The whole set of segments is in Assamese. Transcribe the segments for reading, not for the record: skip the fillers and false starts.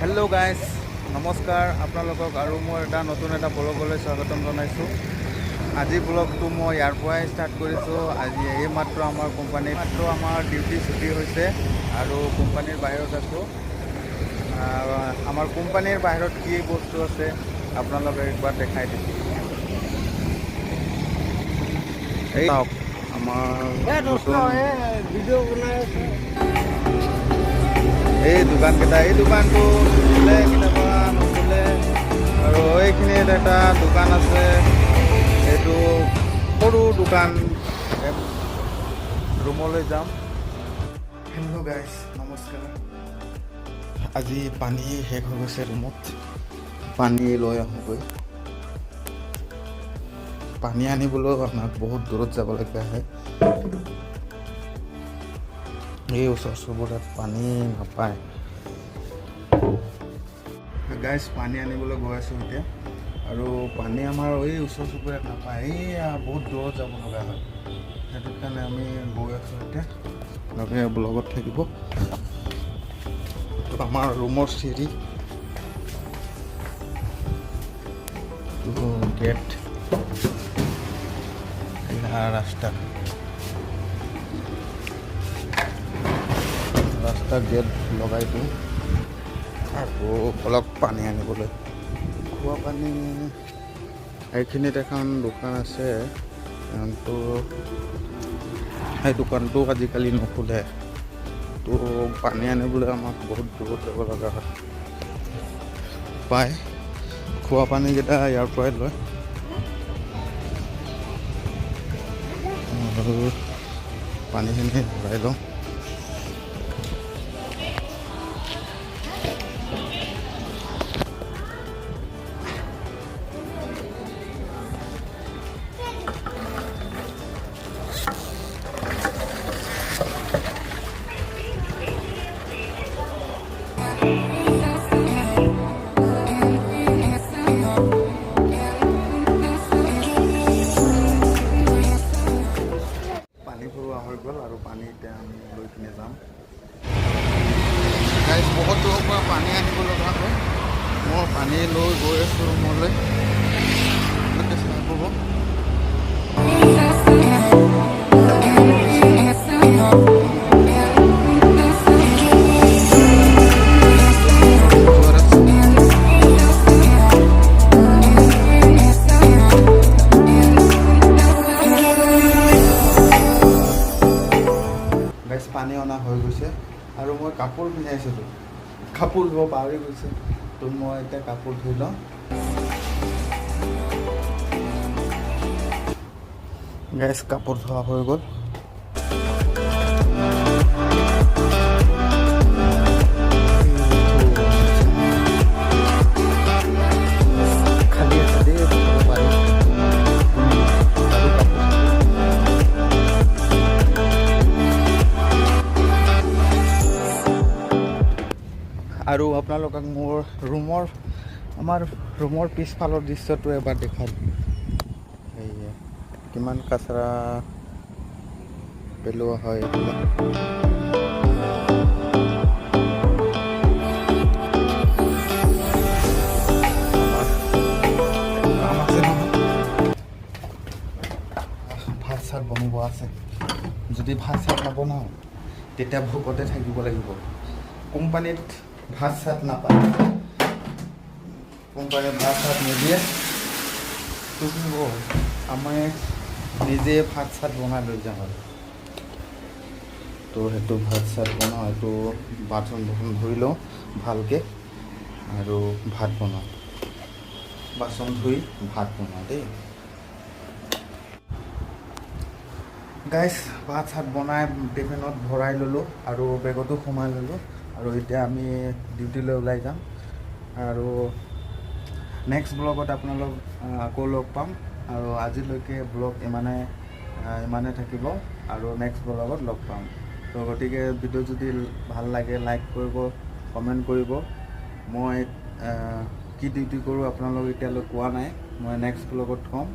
হেল্ল' গাইজ, নমস্কাৰ। আপোনালোকক আৰু মোৰ নতুন এটা ব্লগলৈ স্বাগতম জনাইছোঁ। আজি ব্লগটো মই ইয়াৰ পৰাই ষ্টাৰ্ট কৰিছোঁ। আজি এইমাত্ৰ আমাৰ ডিউটি ছুটি হৈছে আৰু কোম্পানীৰ বাহিৰত আছোঁ। আমাৰ কোম্পানীৰ বাহিৰত কি বস্তু আছে আপোনালোকে একবাৰ দেখাই দিছোঁ। এই চাওক আমাৰ ভিডিঅ' বনাই আছে। এই দোকানকেইটা, এই দোকানটো খোলে কেতিয়াবা নুখোলে। আৰু এইখিনিত এটা দোকান আছে, এইটো সৰু দোকান। ৰুমলৈ যাম। হেল্ল' গাইজ, নমস্কাৰ। আজি পানী শেষ হৈ গৈছে ৰুমত, পানী লৈ আহোঁগৈ। পানী আনিবলৈও আমাক বহুত দূৰত যাবলগীয়া হয়। এই ওচৰ চুবুৰীত পানী নাপায়। গাইজ, পানী আনিবলৈ গৈ আছোঁ এতিয়া। আৰু পানী আমাৰ এই ওচৰ চুবুৰীয়াত নাপায়, এইয়া বহুত দূৰত যাব লগা হয়। সেইটো কাৰণে আমি গৈ আছোঁ এতিয়া। লগে ব্লগত থাকিব। আমাৰ ৰুমৰ চিৰি, গেট, ৰাস্তা গেট লগাই দিওঁ। আকৌ অলপ পানী আনিবলৈ, খোৱা পানী। এইখিনিত এখন দোকান আছে, তো সেই দোকানটো আজিকালি নুখোলে। তো পানী আনিবলৈ আমাক বহুত দূৰত যাব লগা হয়। পায় খোৱা পানীকেইটা ইয়াৰ পৰাই লয়। আৰু পানীখিনি ভৰাই লওঁ। হৈ গ'ল আৰু পানী এতিয়া আমি লৈ কিনে যাম। গাইজ, বহুত দূৰৰ পৰা পানী আনিব লগা হয়। মই পানী লৈ গৈ আছোঁ ৰুমলৈ। চাই পাব। পানী অনা হৈ গৈছে আৰু মই কাপোৰ পিন্ধাইছিলোঁ, কাপোৰ ধুব পাহৰি গৈছে। তো মই এতিয়া কাপোৰ ধুই লওঁ। গাইজ, কাপোৰ ধোৱা হৈ গ'ল। আৰু আপোনালোকক আমাৰ ৰুমৰ পিছফালৰ দৃশ্যটো এবাৰ দেখাম। সেয়ে কিমান কাচৰা পেলোৱা হয় এইবিলাক। কাম আছে নহয়, ভাত চাত বনাব আছে। যদি ভাত চাত নবনাওঁ তেতিয়া ভোকতে থাকিব লাগিব। কোম্পানীত ভাত চাত নাপায়, কোম্পানীত ভাত চাত নিদিয়ে। আমি নিজে ভাত চাত বনাই লৈ যাম আৰু। তো সেইটো ভাত চাত বনাওঁ, এইটো বাচন ধুই লওঁ ভালকৈ আৰু ভাত বনাওঁ। বাচন ধুই ভাত বনাওঁ দেই। গাইজ, ভাত চাত বনাই টিফিনত ভৰাই ল'লোঁ আৰু বেগতো সোমাই ল'লোঁ। আৰু এতিয়া আমি ডিউটিলৈ ওলাই যাম। আৰু নেক্সট ব্লগত আপোনালোক আকৌ লগ পাম। আৰু আজিলৈকে ব্লগ ইমানে থাকিব আৰু নেক্সট ব্লগত লগ পাম। তো গতিকে ভিডিঅ' যদি ভাল লাগে লাইক কৰিব, কমেণ্ট কৰিব। মই কি ডিউটি কৰোঁ আপোনালোকে এতিয়ালৈ কোৱা নাই, মই নেক্সট ব্লগত ক'ম।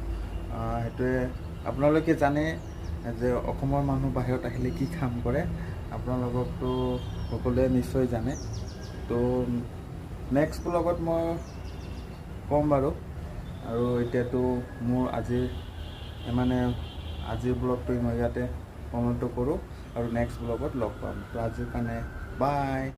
সেইটোৱে আপোনালোকে জানে যে অসমৰ মানুহ বাহিৰত আহিলে কি কাম কৰে, আপোনালোকতো সকলোৱে নিশ্চয় জানে। তো নেক্সট ব্লগত মই ক'ম বাৰু। আৰু এতিয়াতো মোৰ আজিৰ ব্লগটো মই ইয়াতে সমাপ্ত কৰোঁ আৰু নেক্সট ব্লগত লগ পাম। তো আজিৰ কাৰণে বাই।